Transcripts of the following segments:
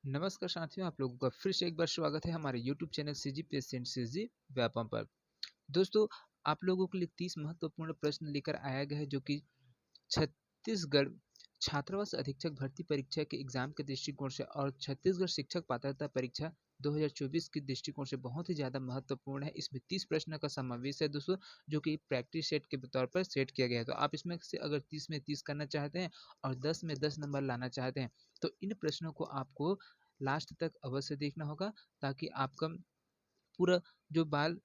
नमस्कार साथियों, आप लोगों का फिर से एक बार स्वागत है हमारे YouTube channel CG patient CG Vyapam पर। दोस्तों, आप लोगों के लिए 30 महत्वपूर्ण प्रश्न लेकर आया गया है जो कि छत्तीसगढ़ छात्रावास अधीक्षक भर्ती परीक्षा के एग्जाम के दृष्टिकोण से और छत्तीसगढ़ शिक्षक पात्रता परीक्षा 2024 के दृष्टिकोण से बहुत ही ज़्यादा महत्वपूर्ण है। इसमें 30 प्रश्न का समावेश है दोस्तों, जो कि प्रैक्टिस सेट के तौर पर सेट किया गया है। तो आप इसमें से अगर 30 में 30 करना चाहते हैं और 10 में 10 नंबर लाना चाहते हैं, तो इन प्रश्नों को आपको लास्ट तक अवश्य देखना होगा, ताकि आपका पूरा जो बाल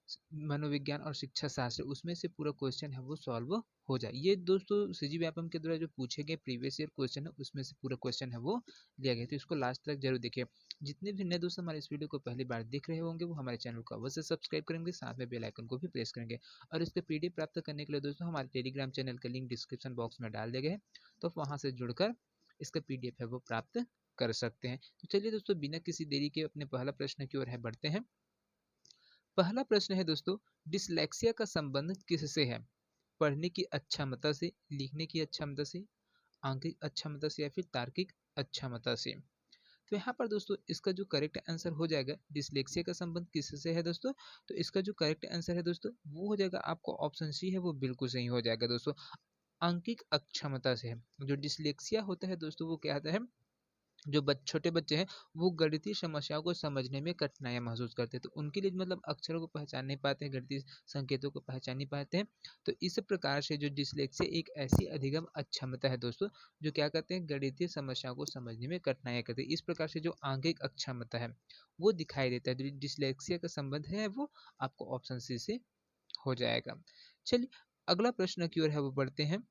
मनोविज्ञान और शिक्षा शास्त्र उसमें से पूरा क्वेश्चन है वो सॉल्व हो जाए। ये दोस्तों सीजी व्यापम के द्वारा जो पूछे गए प्रीवियस ईयर क्वेश्चन है उसमें से पूरा क्वेश्चन है वो लिया गया, तो इसको लास्ट तक जरूर देखिए। जितने भी नए दोस्त हमारे इस वीडियो को पहली बार देख रहे होंगे वो हमारे चैनल को अवश्य सब्सक्राइब करेंगे, साथ में बेल आइकन को भी प्रेस करेंगे। और इसके पीडीएफ प्राप्त करने के लिए दोस्तों हमारे टेलीग्राम चैनल का लिंक डिस्क्रिप्शन बॉक्स में डाल दिया गया है, तो वहाँ से जुड़कर इसका पीडीएफ है वो प्राप्त कर सकते हैं। तो चलिए दोस्तों, बिना किसी देरी के अपने पहला प्रश्न की ओर है बढ़ते हैं। पहला प्रश्न है दोस्तों, डिसलेक्सिया का संबंध किससे है? पढ़ने की अक्षमता से, लिखने की अक्षमता से, आंकिक अक्षमता से या फिर तार्किक अक्षमता से? तो यहाँ पर दोस्तों इसका जो करेक्ट आंसर हो जाएगा, डिसलेक्सिया का संबंध किससे है दोस्तों, तो इसका जो करेक्ट आंसर है दोस्तों वो हो जाएगा आपको ऑप्शन सी है वो बिल्कुल सही हो जाएगा दोस्तों। आंकिक अक्षमता से है। जो डिसलेक्सिया होता है दोस्तों वो क्या होता है, जो छोटे बच्चे हैं वो गणितीय समस्याओं को समझने में कठिनाइयाँ महसूस करते हैं, तो उनके लिए मतलब अक्षरों को पहचान नहीं पाते हैं, गणितीय संकेतों को पहचान नहीं पाते हैं। तो इस प्रकार से जो डिसलेक्सिया एक ऐसी अधिगम अक्षमता है दोस्तों, जो क्या करते हैं, गणितीय समस्याओं को समझने में कठिनाइयाँ करते हैं। इस प्रकार से जो आंकिक अक्षमता है वो दिखाई देता है। जो डिसलेक्सिया का संबंध है वो आपको ऑप्शन सी से हो जाएगा। चलिए अगला प्रश्न की ओर है वो बढ़ते हैं।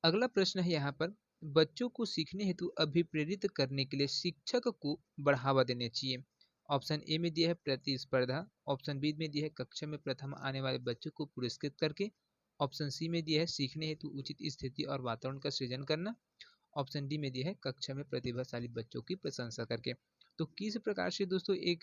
अगला प्रश्न है यहाँ पर, बच्चों को सीखने हेतु अभिप्रेरित करने के लिए शिक्षक को बढ़ावा देना चाहिए। ऑप्शन ए में दिया है प्रतिस्पर्धा, ऑप्शन बी में दिया है कक्षा में प्रथम आने वाले बच्चों को पुरस्कृत करके, ऑप्शन सी में दिया है सीखने हेतु उचित स्थिति और वातावरण का सृजन करना, ऑप्शन डी में दिया है कक्षा में प्रतिभाशाली बच्चों की प्रशंसा करके। तो किस प्रकार से दोस्तों एक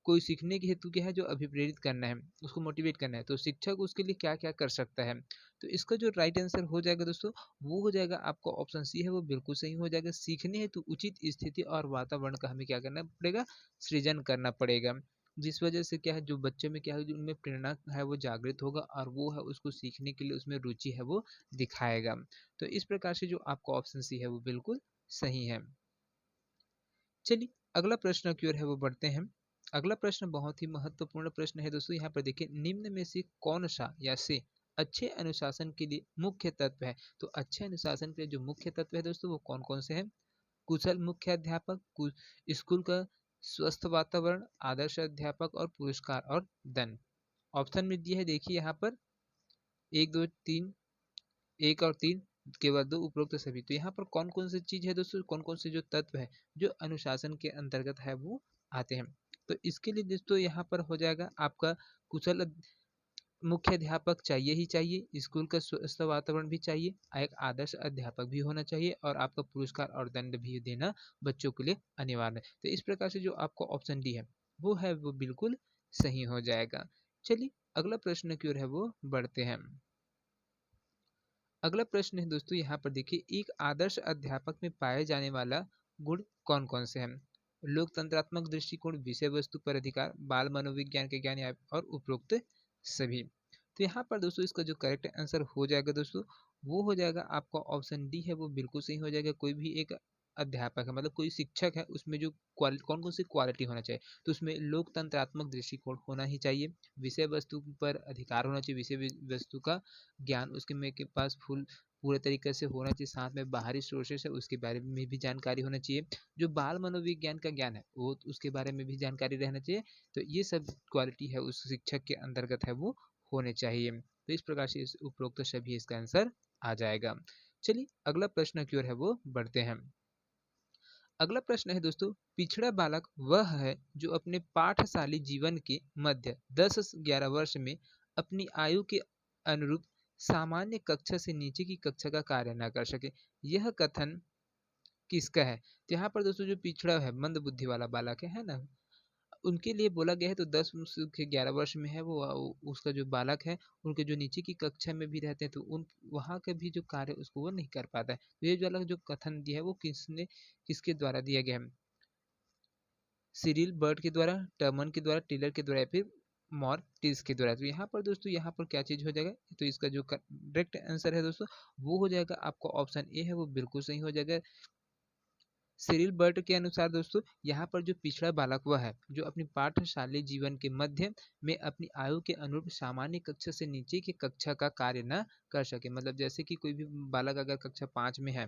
कोई सीखने के हेतु क्या है, जो अभिप्रेरित करना है, उसको मोटिवेट करना है, तो शिक्षक उसके लिए क्या क्या कर सकता है? तो इसका जो राइट आंसर हो जाएगा दोस्तों वो हो जाएगा आपको ऑप्शन सी है वो बिल्कुल सही हो जाएगा। सीखने हेतु उचित स्थिति और वातावरण का हमें क्या करना पड़ेगा, सृजन करना पड़ेगा, जिस वजह से क्या है, जो बच्चे में क्या है, जो उनमें प्रेरणा है वो जागृत होगा और वो है उसको सीखने के लिए उसमें रुचि है वो दिखाएगा। तो इस प्रकार से जो आपका ऑप्शन सी है वो बिल्कुल सही है। चलिए अगला प्रश्न की ओर है वो बढ़ते हैं। अगला प्रश्न बहुत ही महत्वपूर्ण प्रश्न है दोस्तों। यहाँ पर देखिए, निम्न में से कौन सा या से अच्छे अनुशासन के लिए मुख्य तत्व है? तो अच्छे अनुशासन के लिए जो मुख्य तत्व है दोस्तों वो कौन कौन से हैं? कुशल मुख्य अध्यापक, स्कूल का स्वस्थ वातावरण, आदर्श अध्यापक और पुरस्कार और दंड। ऑप्शन में दिया है देखिए यहाँ पर 1 2 3, 1 और 3 के बाद 2 उपरोक्त सभी। तो यहाँ पर कौन कौन सी चीज है दोस्तों, कौन कौन से जो तत्व है जो अनुशासन के अंतर्गत है वो आते हैं? तो इसके लिए दोस्तों यहाँ पर हो जाएगा आपका कुशल मुख्य अध्यापक चाहिए ही चाहिए, स्कूल का स्वस्थ वातावरण भी चाहिए, एक आदर्श अध्यापक भी होना चाहिए और आपका पुरस्कार और दंड भी देना बच्चों के लिए अनिवार्य है। तो इस प्रकार से जो आपका ऑप्शन डी है वो बिल्कुल सही हो जाएगा। चलिए अगला प्रश्न की ओर है वो बढ़ते हैं। अगला प्रश्न है दोस्तों, यहाँ पर देखिए, एक आदर्श अध्यापक में पाए जाने वाला गुण कौन कौन से हैं? लोकतंत्रात्मक दृष्टिकोण, विषय वस्तु पर अधिकार, बाल मनोविज्ञान के ज्ञान और उपरोक्त सभी। तो यहाँ पर दोस्तों इसका जो करेक्ट आंसर हो जाएगा दोस्तों वो हो जाएगा आपका ऑप्शन डी है वो बिल्कुल सही हो जाएगा। कोई भी एक अध्यापक है, मतलब कोई शिक्षक है, उसमें जो कौन कौन सी क्वालिटी होना चाहिए, तो उसमें लोकतंत्रात्मक दृष्टिकोण होना ही चाहिए, विषय वस्तु पर अधिकार होना चाहिए, विषय वस्तु का ज्ञान उसके में के पास फुल पूरे तरीके से होना चाहिए, साथ में बाहरी सोर्सेस है उसके बारे में भी जानकारी होना चाहिए, जो बाल मनोविज्ञान का ज्ञान है वो उसके बारे में भी जानकारी रहना चाहिए। तो ये सब क्वालिटी है उस शिक्षक के अंतर्गत है वो होने चाहिए। तो इस प्रकार से इस उपरोक्त सभी इसका आंसर आ जाएगा। चलिए अगला प्रश्न की ओर है वो बढ़ते हैं। अगला प्रश्न है दोस्तों, पिछड़ा बालक वह है जो अपने पाठशाली जीवन के मध्य 10-11 वर्ष में अपनी आयु के अनुरूप सामान्य कक्षा से नीचे की कक्षा का कार्य न कर सके। यह कथन किसका है? तो यहाँ पर दोस्तों जो पिछड़ा है, मंद बुद्धि वाला बालक है ना, उनके लिए बोला गया है तो 10 से 11 वर्ष में है वो उसका जो बालक है, उनके जो नीचे की कक्षा में भी रहते हैं तो उन वहाँ का भी जो कार्य उसको वो नहीं कर पाता है। तो ये जो अलग जो कथन दिया है वो किसके द्वारा दिया गया है? सिरिल बर्ड के द्वारा, टर्मन के द्वारा, टेलर के द्वारा या फिर मॉर्टिस के द्वारा। तो यहाँ पर दोस्तों यहाँ पर क्या चीज हो जाएगा? तो इसका जो करेक्ट आंसर है दोस्तों वो हो जाएगा आपका ऑप्शन ए है वो बिल्कुल सही हो जाएगा। सिरिल बर्ट के अनुसार दोस्तों यहाँ पर जो पिछड़ा बालक वह है जो अपनी पाठशाली जीवन के मध्य में अपनी आयु के अनुरूप सामान्य कक्षा से नीचे की कक्षा का कार्य न कर सके। मतलब जैसे कि कोई भी बालक अगर कक्षा 5 में है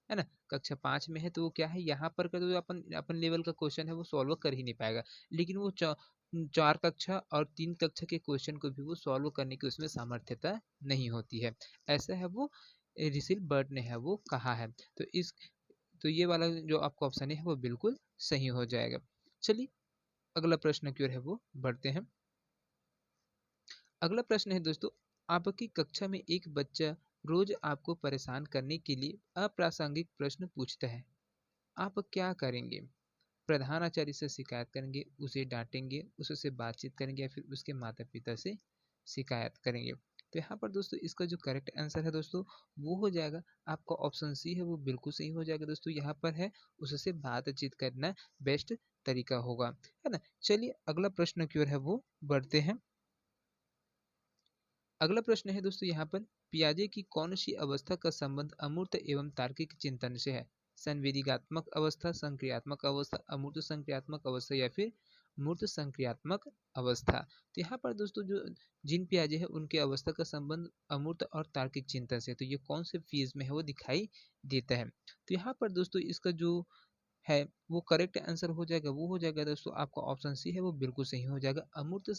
ना, कक्षा 5 में है तो वो क्या है यहाँ पर का जो अपन अपन लेवल का क्वेश्चन है वो सॉल्व कर ही नहीं पाएगा, लेकिन वो 4 कक्षा और 3 कक्षा के क्वेश्चन को भी वो सॉल्व करने की उसमें सामर्थ्यता नहीं होती है। ऐसा है वो रिसिल बर्ट ने है वो कहा है। तो ये वाला जो आपका ऑप्शन है वो बिल्कुल सही हो जाएगा। चलिए अगला प्रश्न की ओर है वो बढ़ते हैं। अगला प्रश्न है दोस्तों, आपकी कक्षा में एक बच्चा रोज आपको परेशान करने के लिए अप्रासंगिक प्रश्न पूछता है, आप क्या करेंगे? प्रधानाचार्य से शिकायत करेंगे, उसे डांटेंगे, उससे बातचीत करेंगे या फिर उसके माता पिता से शिकायत करेंगे? तो यहाँ पर दोस्तों इसका जो करेक्ट आंसर है दोस्तों वो हो जाएगा आपका ऑप्शन सी है वो बिल्कुल सही हो जाएगा दोस्तों। यहाँ पर है उससे बातचीत करना बेस्ट तरीका होगा, है ना। चलिए अगला प्रश्न की ओर है वो बढ़ते हैं। अगला प्रश्न है दोस्तों यहाँ पर, पियाजे की कौन सी अवस्था का संबंध अमूर्त एवं तार्किक चिंतन से है? संवेदीगात्मक अवस्था, संक्रियात्मक अवस्था, अमूर्त संक्रियात्मक अवस्था या फिर मूर्त संक्रियात्मक अवस्था? तो यहाँ पर दोस्तों जो जिन पियाजे है उनके अवस्था का संबंध अमूर्त और तार्किक चिंतन से, तो ये कौन से फेज में है वो दिखाई देता है। तो यहाँ पर दोस्तों इसका जो है वो करेक्ट आंसर हो जाएगा वो हो जाएगा दोस्तों आपका ऑप्शन सी है वो बिल्कुल सही हो जाएगा। अमूर्त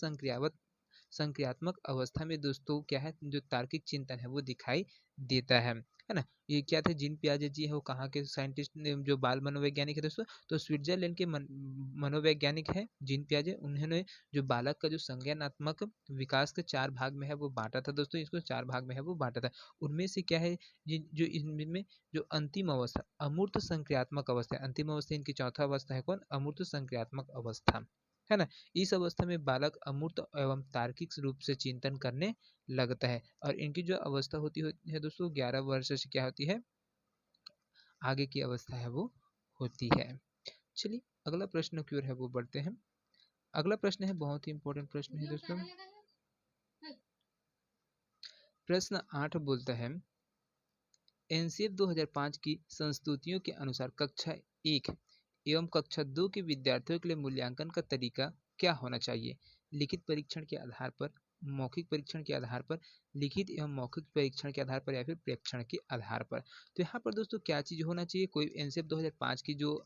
संक्रियात्मक अवस्था में दोस्तों क्या है जो तार्किक चिंतन है वो दिखाई देता है ना। ये क्या थे जीन पियाजे जी है वो कहाँ के साइंटिस्ट जो बाल मनोवैज्ञानिक है दोस्तों? तो स्विट्जरलैंड के मनोवैज्ञानिक है जीन पियाजे। उन्होंने जो बालक का जो संज्ञानात्मक विकास के 4 भाग में है वो बांटा था दोस्तों, इसको 4 भाग में है वो बांटा था। उनमें से क्या है जो इनमें जो अंतिम अवस्था अमूर्त संक्रियात्मक अवस्था है, अंतिम अवस्था इनकी चौथा अवस्था है कौन? अमूर्त संक्रियात्मक अवस्था, है ना। इस अवस्था में बालक अमूर्त एवं तार्किक रूप से चिंतन करने लगता है और इनकी जो अवस्था होती है दोस्तों 11 वर्ष से क्या होती है आगे की अवस्था है वो होती है। चलिए अगला प्रश्न की ओर है वो बढ़ते हैं। अगला प्रश्न है बहुत ही इंपॉर्टेंट प्रश्न है दोस्तों। प्रश्न 8 बोलता है, एनसीएफ 2005 की संस्तुतियों के अनुसार कक्षा 1 एवं कक्षा 2 के विद्यार्थियों के लिए मूल्यांकन का तरीका क्या होना चाहिए? लिखित परीक्षण के आधार पर, मौखिक परीक्षण के आधार पर, लिखित एवं मौखिक परीक्षण के आधार पर या फिर प्रेक्षण के आधार पर? तो यहाँ पर दोस्तों क्या चीज होना चाहिए? कोई एनसीएफ 2005 की जो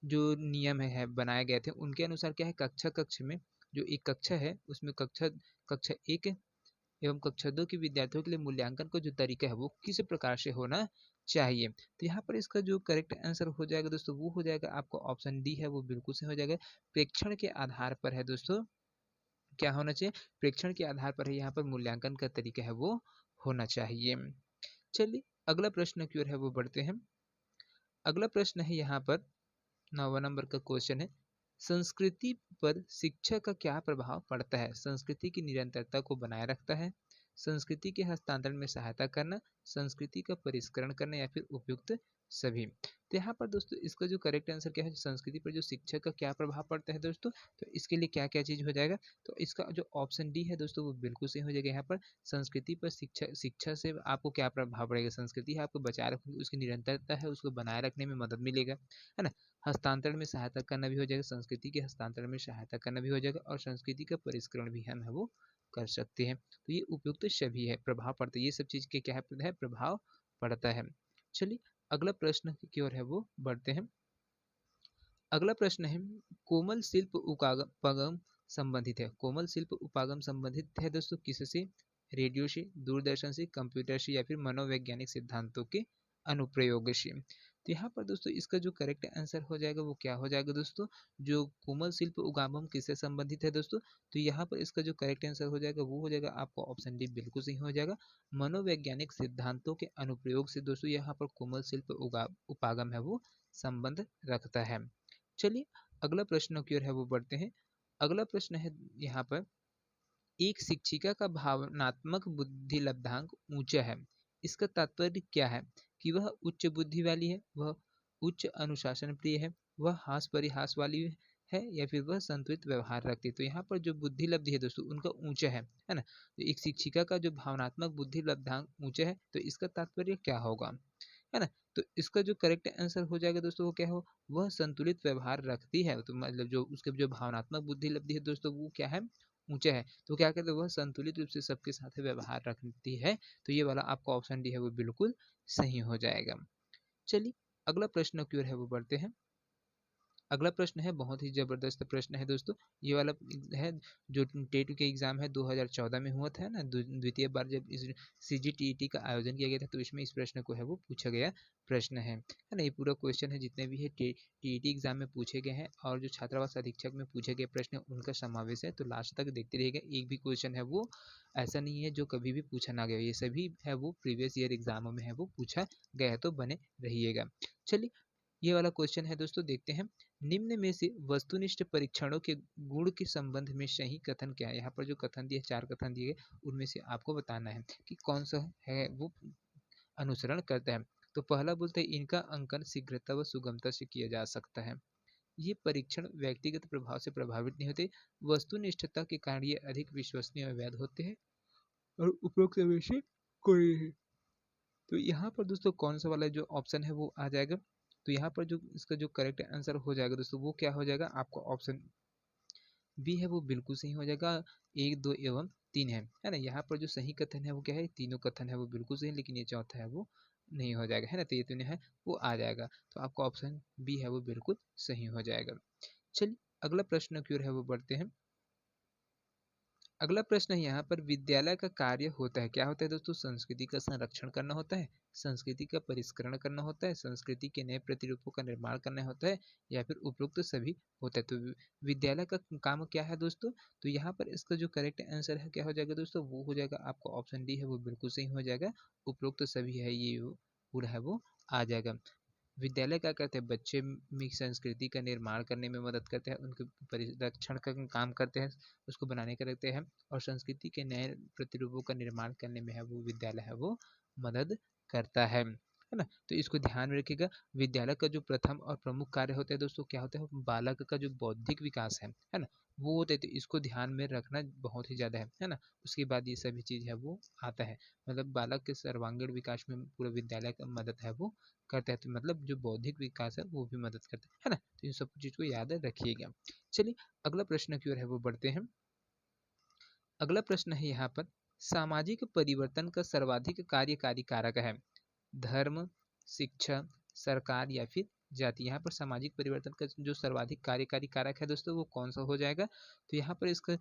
जो नियम है बनाए गए थे उनके अनुसार क्या है कक्षा में जो एक कक्षा है उसमें कक्षा कक्षा 1 एवं कक्षा 2 के विद्यार्थियों के लिए मूल्यांकन का जो तरीका है वो किस प्रकार से होना चाहिए? तो यहाँ पर इसका जो करेक्ट आंसर हो जाएगा दोस्तों वो हो जाएगा आपका ऑप्शन डी है वो बिल्कुल सही हो जाएगा। प्रेक्षण के आधार पर है दोस्तों, क्या होना चाहिए? प्रेक्षण के आधार पर है यहाँ पर मूल्यांकन का तरीका है वो होना चाहिए। चलिए अगला प्रश्न की ओर है वो बढ़ते हैं। अगला प्रश्न है यहाँ पर 9वां नंबर का क्वेश्चन है, संस्कृति पर शिक्षा का क्या प्रभाव पड़ता है? संस्कृति की निरंतरता को बनाए रखता है, संस्कृति के हस्तांतरण में सहायता करना, संस्कृति का परिष्करण करना या फिर उपयुक्त सभी? तो यहाँ पर दोस्तों इसका जो करेक्ट आंसर क्या है, संस्कृति पर जो शिक्षा का क्या प्रभाव पड़ता है दोस्तों? तो इसके लिए क्या क्या चीज हो जाएगा? तो इसका जो ऑप्शन डी है दोस्तों वो बिल्कुल सही हो जाएगा। यहाँ पर संस्कृति पर शिक्षा शिक्षा से आपको क्या प्रभाव पड़ेगा? संस्कृति है आपको बचाए रखने, उसकी निरंतरता है उसको बनाए रखने में मदद मिलेगा, है ना। हस्तांतरण में सहायता करना भी हो जाएगा, संस्कृति के हस्तांतरण में सहायता करना भी हो जाएगा और संस्कृति का परिष्करण भी हम है वो कर सकते हैं। तो ये उपयुक्त सभी है, प्रभाव पड़ता है, ये सब चीज के क्या है प्रभाव पड़ता है। चलिए अगला प्रश्न की ओर है वो बढ़ते हैं। अगला प्रश्न है, कोमल शिल्प उपागम संबंधित है, कोमल शिल्प उपागम संबंधित है दोस्तों किससे? रेडियो से, दूरदर्शन से, कंप्यूटर से या फिर मनोवैज्ञानिक सिद्धांतों के अनुप्रयोग से? तो यहाँ पर दोस्तों इसका जो करेक्ट आंसर हो जाएगा वो क्या हो जाएगा दोस्तों? जो कोमल शिल्प उद्गम किससे संबंधित है दोस्तों? तो यहाँ पर इसका जो करेक्ट आंसर हो जाएगा वो हो जाएगा आपका ऑप्शन डी बिल्कुल सही हो जाएगा। मनोवैज्ञानिक सिद्धांतों के अनुप्रयोग से दोस्तों यहाँ पर कोमल शिल्प उपागम है वो संबंध रखता है। चलिए अगला प्रश्न की ओर है वो बढ़ते हैं। अगला प्रश्न है यहाँ पर, एक शिक्षिका का भावनात्मक बुद्धि लब्धांक ऊंचा है, इसका तात्पर्य क्या है? कि वह उच्च बुद्धि वाली है, वह उच्च अनुशासन प्रिय है, वह हास परिहास वाली है, या फिर वह संतुलित व्यवहार रखती है। तो यहाँ पर जो बुद्धि लब्धि है दोस्तों उनका ऊंचा है ना। तो एक शिक्षिका का जो भावनात्मक बुद्धि लब्धांक ऊंचा है, तो इसका तात्पर्य क्या होगा, है ना। तो इसका जो करेक्ट आंसर हो जाएगा दोस्तों वो क्या हो, वह संतुलित व्यवहार रखती है। तो मतलब जो उसके जो भावनात्मक बुद्धि लब्धि है दोस्तों वो क्या है, ऊंचा है। तो क्या कहते हैं, वह संतुलित रूप से सबके साथ व्यवहार रखती है। तो ये वाला आपका ऑप्शन डी है वो बिल्कुल सही हो जाएगा। चलिए अगला प्रश्न की ओर है वो बढ़ते हैं। अगला प्रश्न है, बहुत ही जबरदस्त प्रश्न है दोस्तों। ये वाला है जो टेट के एग्जाम है 2014 में हुआ था ना, द्वितीय बार जब इस सीजीटीईटी का आयोजन किया गया था, तो इसमें इस प्रश्न को है वो पूछा गया प्रश्न है ना। ये पूरा क्वेश्चन है, जितने भी है टीईटी एग्जाम में पूछे गए हैं और जो छात्रावास अधीक्षक में पूछे गए प्रश्न उनका समावेश है। तो लास्ट तक देखते रहिएगा, एक भी क्वेश्चन है वो ऐसा नहीं है जो कभी भी पूछा ना गया, ये सभी है वो प्रीवियस ईयर एग्जामों में है वो पूछा गया है, तो बने रहिएगा। चलिए ये वाला क्वेश्चन है दोस्तों, देखते हैं। निम्न में से वस्तुनिष्ठ परीक्षणों के गुण के संबंध में सही कथन क्या है? यहाँ पर जो कथन दिए, 4 कथन दिए गए, उनमें से आपको बताना है कि कौन सा है वो अनुसरण करता है। तो पहला बोलते हैं, इनका अंकन शीघ्रता व सुगमता से किया जा सकता है। ये परीक्षण व्यक्तिगत प्रभाव से प्रभावित नहीं होते, वस्तुनिष्ठता के कारण ये अधिक विश्वसनीय और वैध होते हैं, और उपरोक्त में से कोई नहीं। तो यहाँ पर दोस्तों कौन सा वाला जो ऑप्शन है वो आ जाएगा? तो यहाँ पर जो इसका जो करेक्ट आंसर हो जाएगा दोस्तों वो क्या हो जाएगा, आपका ऑप्शन बी है वो बिल्कुल सही हो जाएगा। 1, 2 एवं 3 है ना। यहाँ पर जो सही कथन है वो क्या है, तीनों कथन है वो बिल्कुल सही, लेकिन ये चौथा है वो नहीं हो जाएगा, है ना। तो ये तीनों है वो आ जाएगा। तो आपका ऑप्शन बी है वो बिल्कुल सही हो जाएगा। चलिए अगला प्रश्न की ओर है वो बढ़ते हैं। अगला प्रश्न है यहाँ पर, विद्यालय का कार्य होता है, क्या होता है दोस्तों? संस्कृति का संरक्षण करना होता है, संस्कृति का परिष्करण करना होता है, संस्कृति के नए प्रतिरूपों का निर्माण करना होता है, या फिर उपरोक्त सभी होता है। तो विद्यालय का काम क्या है दोस्तों? तो यहाँ पर इसका जो करेक्ट आंसर है क्या हो जाएगा दोस्तों, वो हो जाएगा आपका ऑप्शन डी है वो बिल्कुल सही हो जाएगा। उपरोक्त सभी है ये पूरा है वो आ जाएगा। विद्यालय क्या करते हैं, बच्चे में संस्कृति का निर्माण करने में मदद करते हैं, उनके परिरक्षण का काम करते हैं, उसको बनाने का रहते हैं, और संस्कृति के नए प्रतिरूपों का निर्माण करने में है वो विद्यालय है वो मदद करता है ना। तो इसको ध्यान में रखिएगा। विद्यालय का जो प्रथम और प्रमुख कार्य होता है दोस्तों क्या होता है, बालक का जो बौद्धिक विकास है ना, वो होते हैं। तो इसको ध्यान में रखना बहुत ही ज़्यादा है ना। उसके बाद ये सभी चीज़ है वो आता है, मतलब बालक के सर्वांगीण विकास में पूरा विद्यालय का मदद है वो करता है। तो मतलब जो बौद्धिक विकास है वो भी मदद करता है ना। तो इन सब चीज़ को याद रखिएगा। चलिए अगला प्रश्न की ओर है वो बढ़ते हैं। अगला प्रश्न है यहाँ पर, सामाजिक परिवर्तन का सर्वाधिक कार्यकारी कारक है, धर्म, शिक्षा, सरकार या फिर जाति? यहाँ पर सामाजिक परिवर्तन का जो सर्वाधिक कार्यकारी कारक है दोस्तों वो कौन सा हो जाएगा? तो यहाँ पर इसका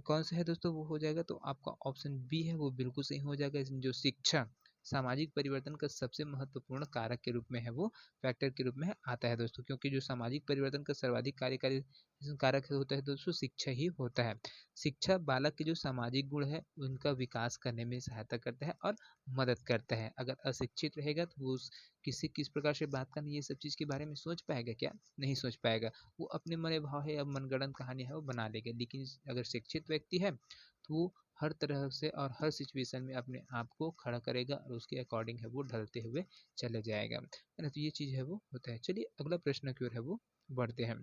कौन सा है दोस्तों, वो हो जाएगा तो आपका ऑप्शन बी है वो बिल्कुल सही हो जाएगा। इसमें जो शिक्षा सामाजिक परिवर्तन का सबसे महत्वपूर्ण कारक के रूप में है वो फैक्टर के रूप में आता है दोस्तों, क्योंकि जो सामाजिक परिवर्तन का सर्वाधिक कार्यकारी कारक होता है दोस्तों शिक्षा ही होता है। शिक्षा बालक के जो सामाजिक गुण है उनका विकास करने में सहायता करता है और मदद करता है। अगर अशिक्षित रहेगा तो वो किस प्रकार से बात करनी, ये सब चीज़ के बारे में सोच पाएगा क्या? नहीं सोच पाएगा। वो अपने मने भाव है या मनगढ़ंत कहानी है वो बना लेगा। लेकिन अगर शिक्षित व्यक्ति है तो वो हर तरह से और हर सिचुएशन में अपने आप को खड़ा करेगा और उसके अकॉर्डिंग है वो ढलते हुए चले जाएगा, है ना। तो ये चीज़ है वो होता है। चलिए अगला प्रश्न की ओर है वो बढ़ते हैं।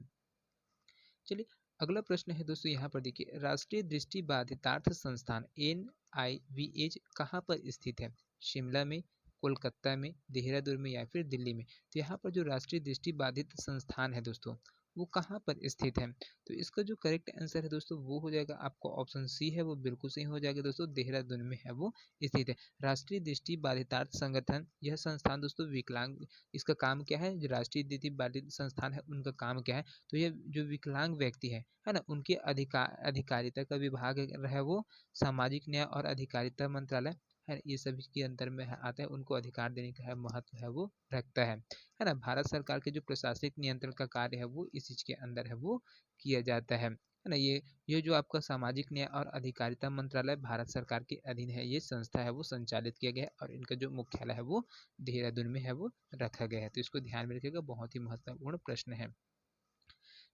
चलिए अगला प्रश्न है दोस्तों, यहाँ पर देखिए, राष्ट्रीय दृष्टि बाधितार्थ संस्थान NIVH कहाँ पर स्थित है? शिमला में, कोलकाता में, देहरादून में या फिर दिल्ली में? तो यहाँ पर जो राष्ट्रीय दृष्टि बाधित संस्थान है दोस्तों वो कहाँ पर स्थित है? तो इसका जो करेक्ट आंसर है दोस्तों वो हो जाएगा आपको ऑप्शन सी है वो बिल्कुल सही हो जाएगा दोस्तों। देहरादून में है वो स्थित है। राष्ट्रीय दृष्टि बाधितार्थ संगठन, यह संस्थान दोस्तों विकलांग, इसका काम क्या है, जो राष्ट्रीय दृष्टि बाधित संस्थान है उनका काम क्या है? तो ये जो विकलांग व्यक्ति है ना, उनके अधिकारिता का विभाग है वो सामाजिक न्याय और अधिकारिता मंत्रालय है, ये सभी के अंतर में आता है। उनको अधिकार देने का है महत्व है वो रखता है ना। भारत सरकार के जो प्रशासनिक नियंत्रण का कार्य है वो इस चीज के अंदर है वो किया जाता है ना। ये जो आपका सामाजिक न्याय और अधिकारिता मंत्रालय भारत सरकार के अधीन है, ये संस्था है वो संचालित किया गया है, और इनका जो मुख्यालय है वो देहरादून में है वो रखा गया है। तो इसको ध्यान में रखिएगा, बहुत ही महत्वपूर्ण प्रश्न है।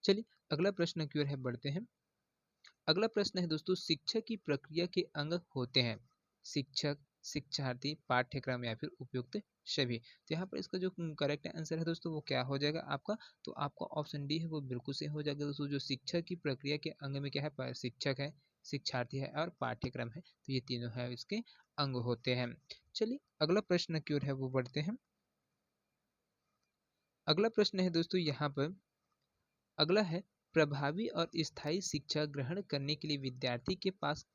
चलिए अगला प्रश्न की ओर है बढ़ते हैं। अगला प्रश्न है दोस्तों, शिक्षा की प्रक्रिया के अंग होते हैं शिक्षक, शिक्षार्थी, पाठ्यक्रम या फिर उपयुक्त सभी। तो यहाँ पर इसका जो करेक्ट आंसर है दोस्तों वो क्या हो जाएगा आपका, तो आपका ऑप्शन डी है वो बिल्कुल सही हो जाएगा दोस्तों। जो शिक्षा की प्रक्रिया के अंग में क्या है, शिक्षक है, शिक्षार्थी है और पाठ्यक्रम है, तो ये तीनों है इसके अंग होते हैं। चलिए अगला प्रश्न की ओर है वो बढ़ते हैं। अगला प्रश्न है दोस्तों यहाँ पर, अगला है, प्रभावी और स्थायी शिक्षा ग्रहण करने के लिए विद्यार्थी के पास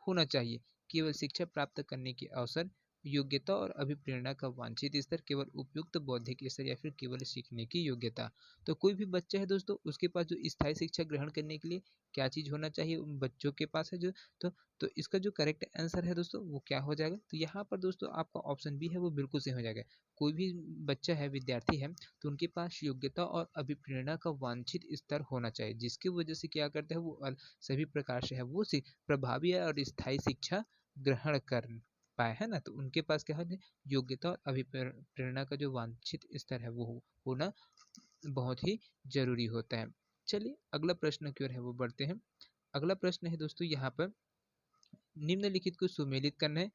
होना चाहिए केवल शिक्षा प्राप्त करने के अवसर, योग्यता और अभिप्रेरणा का वांछित स्तर, केवल उपयुक्त बौद्धिक स्तर या फिर केवल सीखने की योग्यता। तो कोई भी बच्चा है दोस्तों उसके पास जो स्थायी शिक्षा ग्रहण करने के लिए क्या चीज होना चाहिए, उन बच्चों के पास है जो, तो तो इसका जो करेक्ट आंसर है दोस्तों वो क्या हो जाएगा, तो यहाँ पर दोस्तों आपका ऑप्शन बी है वो बिल्कुल सही हो जाएगा। कोई भी बच्चा है, विद्यार्थी है, तो उनके पास योग्यता और अभिप्रेरणा का वांछित स्तर होना चाहिए, जिसकी वजह से क्या करते हैं वो सभी प्रकार से है वो प्रभावी और स्थायी शिक्षा ग्रहण कर पाए, है ना। तो उनके पास क्या है, योग्यता और अभिप्रेरणा का जो वांछित स्तर है वो होना बहुत ही जरूरी होता है। चलिए अगला प्रश्न की ओर है वो बढ़ते हैं। अगला प्रश्न है दोस्तों यहाँ पर, निम्नलिखित को सुमेलित करना है।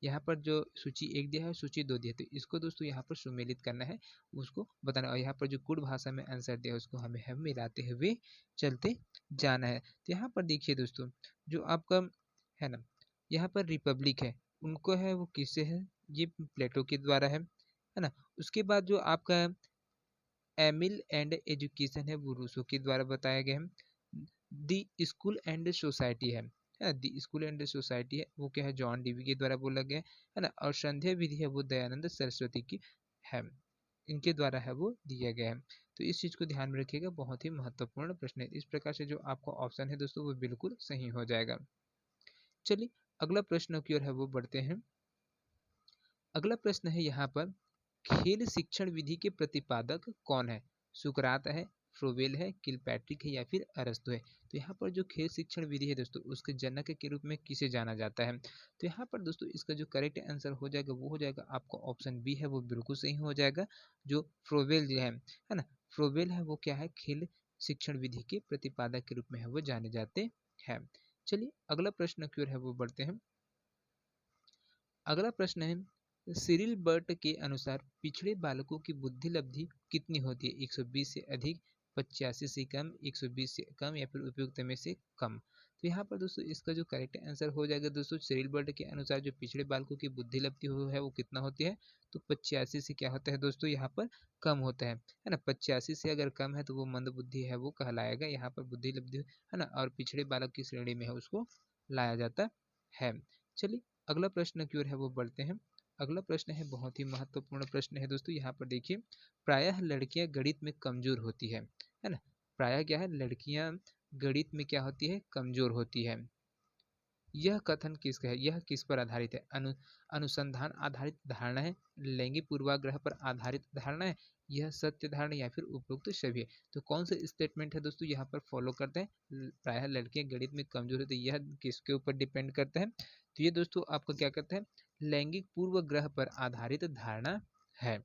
यहाँ पर जो सूची 1 दिया है, सूची 2 दिया है, तो इसको दोस्तों यहाँ पर सुमेलित करना है, उसको बताना। और यहाँ पर जो कुड भाषा में आंसर दिया है उसको हमें मिलाते हुए चलते जाना है। तो यहाँ पर देखिए दोस्तों, जो आपका है ना, यहाँ पर रिपब्लिक है, उनको है वो किससे है, ये प्लेटो के द्वारा है ना। उसके बाद जो आपका एमिल एंड एजुकेशन है वो रूसो के द्वारा बताया गया है। दी स्कूल एंड सोसाइटी है दी स्कूल एंड सोसाइटी है वो क्या है, जॉन डीवी के द्वारा बोला गया है ना। और संध्या विधि है वो दयानंद सरस्वती की है, इनके द्वारा है वो दिया गया है। तो इस चीज को ध्यान में रखिएगा, बहुत ही महत्वपूर्ण प्रश्न है। इस प्रकार से जो आपका ऑप्शन है दोस्तों वो बिल्कुल सही हो जाएगा। चलिए अगला प्रश्न की ओर है वो बढ़ते हैं। अगला प्रश्न है यहाँ पर, खेल शिक्षण विधि के प्रतिपादक कौन है, सुकरात है, फ्रोवेल है, किलपैट्रिक है या फिर अरस्तु है। तो यहाँ पर जो खेल शिक्षण विधि है दोस्तों उसके जनक के रूप में किसे जाना जाता है, तो यहाँ पर दोस्तों इसका जो करेक्ट आंसर हो जाएगा वो हो जाएगा आपका ऑप्शन बी है वो बिल्कुल सही हो जाएगा। जो फ्रोवेल जो है ना, फ्रोवेल है वो क्या है, खेल शिक्षण विधि के प्रतिपादक के रूप में है वो जाने जाते हैं। चलिए अगला प्रश्न की ओर है वो बढ़ते हैं। अगला प्रश्न है, सिरिल बर्ट के अनुसार पिछड़े बालकों की बुद्धि लब्धि कितनी होती है, 120 से अधिक, 85 से कम, 120 से कम या फिर उपयुक्त में से कम। तो यहाँ पर दोस्तों इसका जो करेक्ट आंसर हो जाएगा दोस्तों, सिरिल बर्ट के अनुसार जो पिछड़े बालकों की बुद्धि लब्धि है वो कितना होती है, तो 85 से क्या होता है दोस्तों यहाँ पर कम होता है ना। 85 से अगर कम है तो वो मंद बुद्धि है वो कहलाएगा, यहाँ पर बुद्धि लब्धि है ना, और पिछड़े बालक की श्रेणी में है उसको लाया जाता है। चलिए अगला प्रश्न की ओर है वो बढ़ते हैं। अगला प्रश्न है बहुत ही महत्वपूर्ण प्रश्न है दोस्तों, यहाँ पर देखिए, प्रायः लड़कियां गणित में कमजोर होती है ना। प्रायः क्या है, लड़कियां गणित में क्या होती है, कमजोर होती है। यह कथन किसका है, यह किस पर आधारित है, अनुसंधान आधारित धारणा है, लैंगिक पूर्वाग्रह पर आधारित धारणा है, यह सत्य धारणा या फिर उपरोक्त सभी है। तो कौन सा स्टेटमेंट है दोस्तों यहाँ पर फॉलो करते हैं, प्रायः लड़कियां गणित में कमजोर है, तो यह किसके ऊपर डिपेंड करता है, तो ये दोस्तों आपका क्या करता है, लैंगिक पूर्वग्रह पर आधारित धारणा है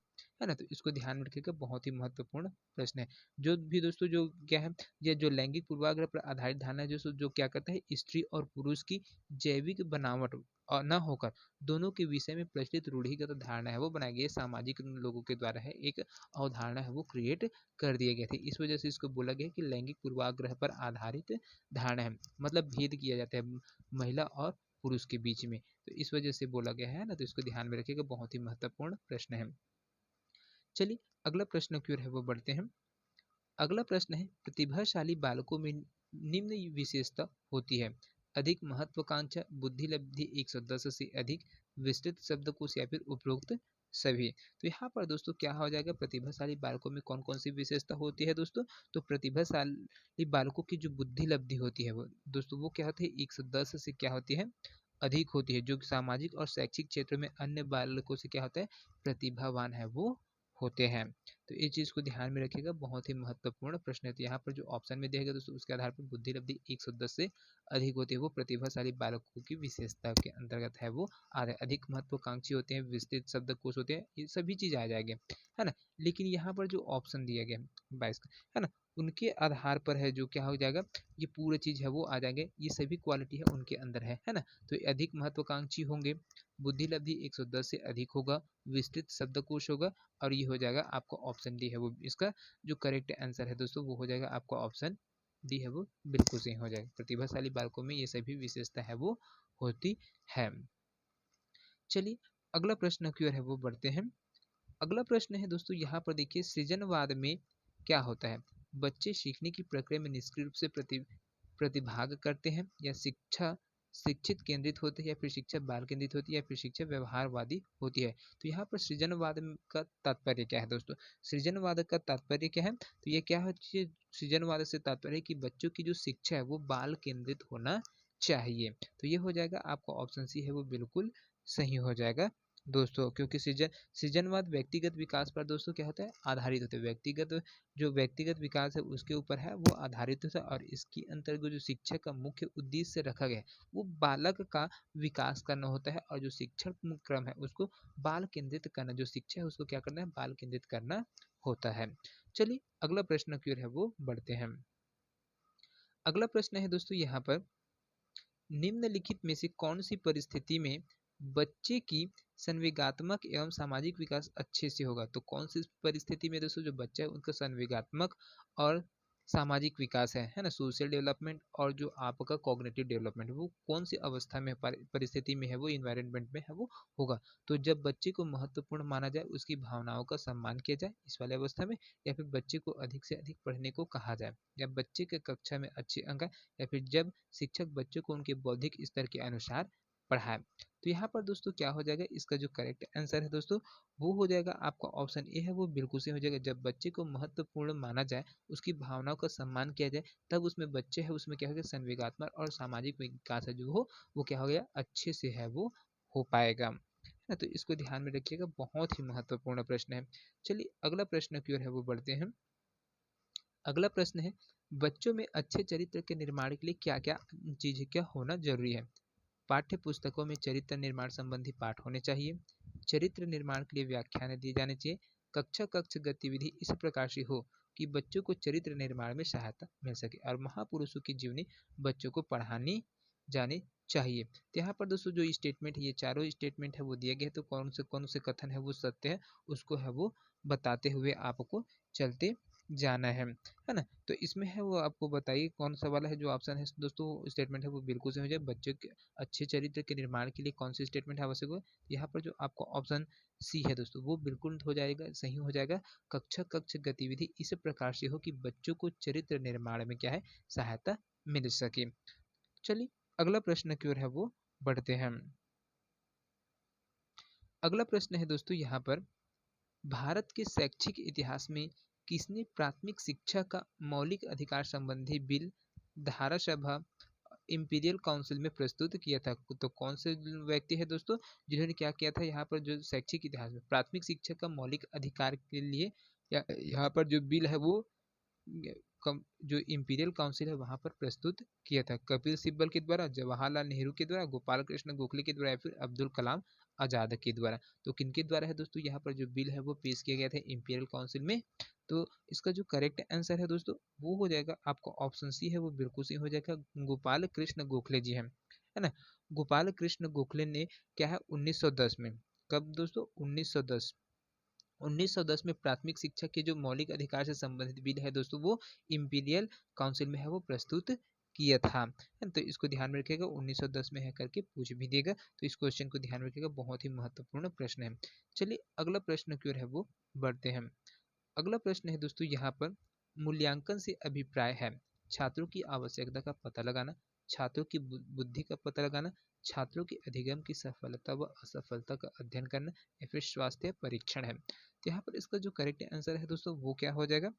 ना। तो इसको ध्यान में रखिएगा, बहुत ही महत्वपूर्ण प्रश्न है। जो भी दोस्तों जो क्या है, ये जो लैंगिक पूर्वाग्रह पर आधारित धारणा है जो क्या करता है, स्त्री और पुरुष की जैविक बनावट और न होकर दोनों के विषय में प्रचलित रूढ़िगत धारणा है वो बनाई गई, सामाजिक लोगों के द्वारा है एक अवधारणा है वो क्रिएट कर दिए गए थे। इस वजह से इसको बोला गया कि लैंगिक पूर्वाग्रह पर आधारित धारणा है, मतलब भेद किया जाता है महिला और पुरुष के बीच में, तो इस वजह से बोला गया है ना। तो इसको ध्यान में रखिएगा, बहुत ही महत्वपूर्ण प्रश्न है। चलिए अगला प्रश्न की ओर है वो बढ़ते हैं। अगला प्रश्न है, प्रतिभाशाली बालकों में निम्न विशेषता होती है, अधिक महत्वाकांक्षा, बुद्धि लब्धि 110 से अधिक, विस्तृत शब्दकोश या फिर उपरोक्त सभी। तो यहाँ पर दोस्तों क्या हो जाएगा, प्रतिभाशाली बालकों में कौन कौन सी विशेषता होती है दोस्तों, तो प्रतिभाशाली बालकों की जो बुद्धि लब्धि होती है वो दोस्तों वो क्या होती है, 110 से क्या होती है, अधिक होती है। जो सामाजिक और शैक्षिक क्षेत्र में अन्य बालकों से क्या होता है, प्रतिभावान है वो होते हैं। तो इस चीज को ध्यान में रखिएगा, बहुत ही महत्वपूर्ण प्रश्न है। तो यहाँ पर जो ऑप्शन में दिया गया दोस्तों उसके आधार पर बुद्धि लब्धि 110 से अधिक होती है वो प्रतिभाशाली बालकों की विशेषता के अंतर्गत है वो आ रहा है। अधिक महत्वाकांक्षी होते हैं, विस्तृत शब्दकोश होते हैं, ये सभी चीज आ जाएंगे, है ना। लेकिन यहाँ पर जो ऑप्शन दिया गया 22 का है ना, उनके आधार पर है जो क्या हो जाएगा, ये पूरी चीज़ है वो आ जाएंगे, ये सभी क्वालिटी है उनके अंदर है ना। तो अधिक महत्वाकांक्षी होंगे, बुद्धि लब्धि 110 से अधिक होगा, विस्तृत शब्दकोश होगा, और ये हो जाएगा आपको ऑप्शन डी है वो इसका जो करेक्ट आंसर है दोस्तों, वो हो जाएगा आपका ऑप्शन डी है वो बिल्कुल सही हो जाएगा। प्रतिभाशाली बालकों में ये सभी विशेषता है वो होती है। चलिए अगला प्रश्न की ओर है वो बढ़ते हैं। अगला प्रश्न है दोस्तों यहाँ पर देखिए, सृजनवाद में क्या होता है? बच्चे सीखने की प्रक्रिया में निष्क्रिय रूप से प्रतिभाग करते हैं, या शिक्षा शिक्षित केंद्रित होते हैं, या फिर शिक्षा बाल केंद्रित होती है, या फिर शिक्षा व्यवहारवादी होती है। तो यहाँ पर सृजनवाद का तात्पर्य क्या है दोस्तों? सृजनवाद का तात्पर्य क्या है? तो ये क्या है, सृजनवाद से तात्पर्य कि बच्चों की जो शिक्षा है वो बाल केंद्रित होना चाहिए। तो ये हो जाएगा आपका ऑप्शन सी है वो बिल्कुल सही हो जाएगा दोस्तों, क्योंकि सृजनवाद व्यक्तिगत विकास पर दोस्तों क्या होता है, आधारित होता है। व्यक्तिगत विकास है उसके ऊपर है वो आधारित होता है, और इसके अंतर्गत जो शिक्षा का मुख्य उद्देश्य रखा गया है वो बालक का विकास करना होता है, और जो शिक्षण क्रम है उसको बाल केंद्रित करना, जो शिक्षा है उसको क्या करना है, बाल केंद्रित करना होता है। चलिए अगला प्रश्न की ओर है वो बढ़ते हैं। अगला प्रश्न है दोस्तों यहाँ पर, निम्नलिखित में से कौन सी परिस्थिति में बच्चे की संवेगात्मक एवं सामाजिक विकास अच्छे से होगा? तो कौन सी परिस्थिति में दोस्तों जो बच्चा है उनका संवेगात्मक और सामाजिक विकास है ना, सोशल डेवलपमेंट और जो आपका कॉग्निटिव डेवलपमेंट, वो कौन सी अवस्था में परिस्थिति में है वो इन्वायरमेंट में है वो होगा? तो जब बच्चे को महत्वपूर्ण माना जाए, उसकी भावनाओं का सम्मान किया जाए इस वाले अवस्था में, या फिर बच्चे को अधिक से अधिक पढ़ने को कहा जाए, या बच्चे के कक्षा में अच्छे अंक आए, या फिर जब शिक्षक बच्चों को उनके बौद्धिक स्तर के अनुसार पढ़ाए। तो यहाँ पर दोस्तों क्या हो जाएगा, इसका जो करेक्ट आंसर है दोस्तों वो हो जाएगा आपका ऑप्शन ए है वो बिल्कुल सही हो जाएगा। जब बच्चे को महत्वपूर्ण माना जाए, उसकी भावनाओं का सम्मान किया जाए, तब उसमें बच्चे है उसमें क्या हो गया, संवेगात्मक और सामाजिक विकास है जो हो वो क्या हो गया, अच्छे से है वो हो पाएगा, है ना। तो इसको ध्यान में रखिएगा, बहुत ही महत्वपूर्ण प्रश्न है। चलिए अगला प्रश्न की ओर है वो बढ़ते हैं। अगला प्रश्न है, बच्चों में अच्छे चरित्र के निर्माण के लिए क्या क्या चीज क्या होना जरूरी है? पाठ्य पुस्तकों में चरित्र निर्माण संबंधी पाठ होने चाहिए, चरित्र निर्माण के लिए व्याख्यान दिए जाने चाहिए, कक्षा कक्ष गतिविधि इस प्रकार से हो कि बच्चों को चरित्र निर्माण में सहायता मिल सके, और महापुरुषों की जीवनी बच्चों को पढ़ानी जानी चाहिए। तो यहाँ पर दोस्तों जो स्टेटमेंट है, ये चारों स्टेटमेंट है वो दिए गए, तो कौन से कथन है वो सत्य है उसको है वो बताते हुए आपको चलते जाना है ना। तो इसमें है वो आपको बताइए कौन सा वाला है जो ऑप्शन है दोस्तों स्टेटमेंट है वो बिल्कुल सही हो जाए। बच्चों के अच्छे चरित्र के निर्माण के लिए कौन सी स्टेटमेंट आवश्यक हो, यहाँ पर जो आपका ऑप्शन सी है दोस्तों वो बिल्कुल हो जाएगा, सही हो जाएगा। कक्षा कक्ष गतिविधि इस प्रकार से हो कि बच्चों को चरित्र निर्माण में क्या है, सहायता मिल सके। चलिए अगला प्रश्न की ओर है वो बढ़ते हैं। अगला प्रश्न है दोस्तों यहाँ पर, भारत के शैक्षिक इतिहास में किसने प्राथमिक शिक्षा का मौलिक अधिकार संबंधी बिल धारा सभा इंपीरियल काउंसिल में प्रस्तुत किया था? तो कौन से व्यक्ति है दोस्तों जिन्होंने क्या किया था, यहाँ पर जो शैक्षिक इतिहास में प्राथमिक शिक्षा का मौलिक अधिकार के लिए यहाँ पर जो बिल है वो जो इंपीरियल काउंसिल है वहां पर प्रस्तुत किया था? कपिल सिब्बल के द्वारा, जवाहरलाल नेहरू के द्वारा, गोपाल कृष्ण गोखले के द्वारा, या फिर अब्दुल कलाम आजाद के द्वारा? तो किनके द्वारा है दोस्तों यहाँ पर जो बिल है वो पेश किया गया था इंपीरियल काउंसिल में? तो इसका जो करेक्ट आंसर है दोस्तों वो हो जाएगा आपका ऑप्शन सी है वो बिल्कुल सही हो जाएगा, गोपाल कृष्ण गोखले जी हैं, है ना। गोपाल कृष्ण गोखले ने क्या है 1910 में, कब दोस्तों 1910 में प्राथमिक शिक्षा के जो मौलिक अधिकार से संबंधित बिल है दोस्तों वो इंपीरियल काउंसिल में है वो प्रस्तुत किया था। तो इसको ध्यान में रखिएगा, 1910 में है करके पूछ भी देगा, तो इस क्वेश्चन को ध्यान में रखिएगा, बहुत ही महत्वपूर्ण प्रश्न है। चलिए अगला प्रश्न की ओर है वो बढ़ते हैं। अगला प्रश्न है दोस्तों यहाँ पर, मूल्यांकन से अभिप्राय है छात्रों की आवश्यकता का पता लगाना, छात्रों की बुद्धि का पता लगाना, छात्रों के अधिगम की सफलता व असफलता का अध्ययन करना, या फिर स्वास्थ्य परीक्षण है? तो यहाँ पर इसका जो करेक्ट आंसर है दोस्तों वो क्या हो जाएगा,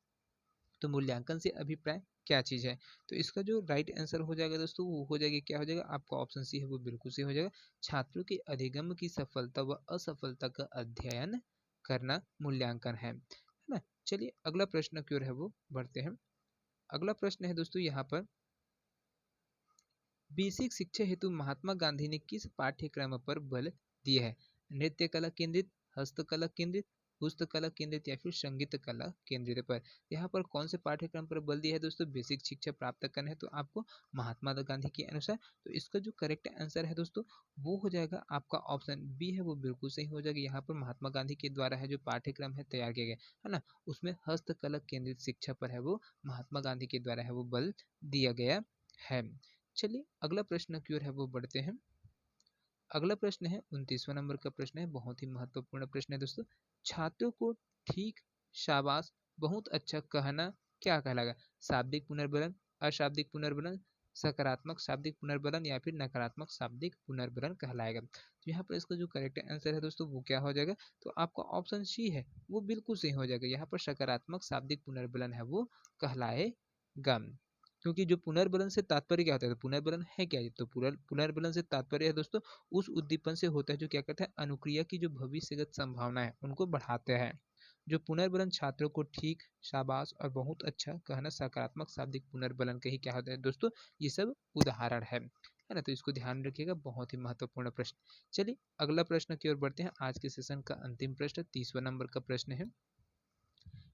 तो मूल्यांकन से अभिप्राय क्या चीज है? तो इसका जो राइट आंसर हो जाएगा दोस्तों वो हो जाएगा, क्या हो जाएगा आपका ऑप्शन सी है वो बिल्कुल सही हो जाएगा, छात्रों के अधिगम की सफलता व असफलता का अध्ययन करना मूल्यांकन है ना। चलिए अगला प्रश्न की ओर है वो बढ़ते हैं। अगला प्रश्न है दोस्तों यहाँ पर, बेसिक शिक्षा हेतु महात्मा गांधी ने किस पाठ्यक्रम पर बल दिया है? नृत्य कला केंद्रित, हस्तकला केंद्रित, पुस्तकला केंद्रित या फिर संगीत कला केंद्रित पर। यहाँ पर कौन से पाठ्यक्रम पर बल दिया है दोस्तों, बेसिक शिक्षा प्राप्त करना है तो आपको महात्मा गांधी के अनुसार। तो इसका जो करेक्ट आंसर है दोस्तों वो हो जाएगा आपका ऑप्शन बी है, वो बिल्कुल सही हो जाएगा। यहाँ पर महात्मा गांधी के द्वारा है जो पाठ्यक्रम है तैयार किया गया है ना, उसमें हस्तकला केंद्रित शिक्षा पर है वो महात्मा गांधी के द्वारा है वो बल दिया गया है। चलिए अगला प्रश्न की ओर है वो बढ़ते हैं। अगला प्रश्न है 29वां नंबर का प्रश्न है, बहुत ही महत्वपूर्ण प्रश्न है दोस्तों। छात्रों को ठीक, शाबाश, बहुत अच्छा कहना क्या कहलाएगा? शाब्दिक पुनर्बलन, अशाब्दिक पुनर्बलन, सकारात्मक शाब्दिक पुनर्बलन या फिर नकारात्मक शाब्दिक पुनर्बलन कहलाएगा। तो यहाँ पर इसका जो करेक्ट आंसर है दोस्तों वो क्या हो जाएगा, तो आपका ऑप्शन सी है वो बिल्कुल सही हो जाएगा। यहाँ पर सकारात्मक शाब्दिक पुनर्बलन है वो कहलाएगा। क्योंकि जो पुनर्बलन से तात्पर्य क्या होता है, तो पुनर्बलन है क्या, तो पुनर्बलन से तात्पर्य है दोस्तों उस उद्दीपन से होता है जो क्या करता है, अनुक्रिया की जो भविष्यगत संभावना है उनको बढ़ाते हैं। जो पुनर्बलन छात्रों को ठीक, शाबाश और बहुत अच्छा कहना सकारात्मक शाब्दिक पुनर्बलन के ही क्या होता है दोस्तों, ये सब उदाहरण है ना। तो इसको ध्यान रखिएगा, बहुत ही महत्वपूर्ण प्रश्न। चलिए अगला प्रश्न की ओर बढ़ते हैं। आज के सेशन का अंतिम प्रश्न 30वां नंबर का प्रश्न है,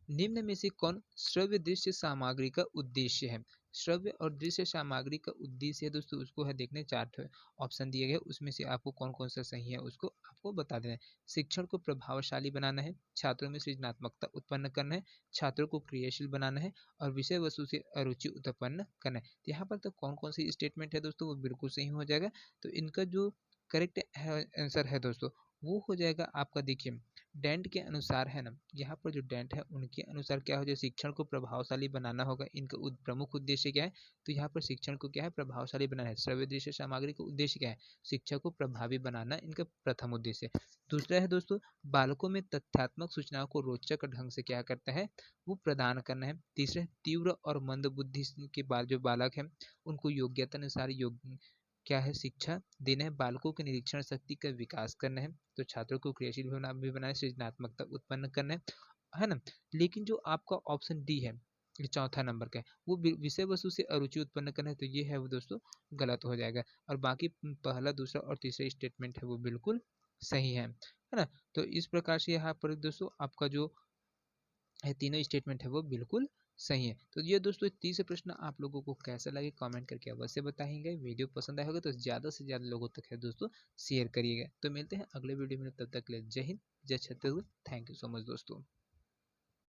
निम्न में से कौन श्रव्य दृश्य सामग्री का उद्देश्य है? श्रव्य और दृश्य सामग्री का उद्देश्य है दोस्तों उसको है देखने, चार्ट ऑप्शन दिए गए उसमें से आपको कौन कौन सा सही है उसको आपको बता देना है। शिक्षण को प्रभावशाली बनाना है, छात्रों में सृजनात्मकता उत्पन्न करना है, छात्रों को क्रियाशील बनाना है और विषय वस्तु से अरुचि उत्पन्न करना है। तो यहाँ पर तो कौन कौन सी स्टेटमेंट है दोस्तों वो बिल्कुल सही हो जाएगा। तो इनका जो करेक्ट आंसर है दोस्तों वो हो जाएगा आपका, देखिए डेंट के अनुसार है ना, यहाँ पर जो डेंट है उनके अनुसार क्या हो जाए, शिक्षण को प्रभावशाली बनाना होगा। इनका प्रमुख उद्देश्य क्या है, तो यहाँ पर शिक्षण को क्या है, प्रभावशाली बनाना है। श्रव्य दृश्य सामग्री का उद्देश्य क्या है, शिक्षा को प्रभावी बनाना, इनका प्रथम उद्देश्य। दूसरा है दोस्तों बालकों में तथ्यात्मक सूचनाओं को रोचक ढंग से क्या करता है वो प्रदान करना है। तीसरा है तीव्र और मंद बुद्धि के बाद जो बालक है उनको योग्यता अनुसार क्या है शिक्षा देना है, बालकों की निरीक्षण शक्ति का विकास करना है, तो छात्रों को क्रियाशील भी बनाए, सृजनात्मकता उत्पन्न करना है ना। लेकिन जो आपका ऑप्शन डी है ये चौथा नंबर का है, वो विषय वस्तु से अरुचि उत्पन्न करना है, तो ये है वो दोस्तों गलत हो जाएगा। और बाकी पहला, दूसरा और तीसरा स्टेटमेंट है वो बिल्कुल सही है ना। तो इस प्रकार से यहाँ पर दोस्तों आपका जो है तीनों स्टेटमेंट है वो बिल्कुल सही है। तो ये दोस्तों 30 प्रश्न आप लोगों को कैसा लगे कमेंट करके अवश्य बताएंगे। वीडियो पसंद आया होगा तो ज़्यादा से ज़्यादा लोगों तक है दोस्तों शेयर करिएगा। तो मिलते हैं अगले वीडियो में, तब तक के लिए जय हिंद, जय Chhattisgarh. Thank you so much दोस्तों।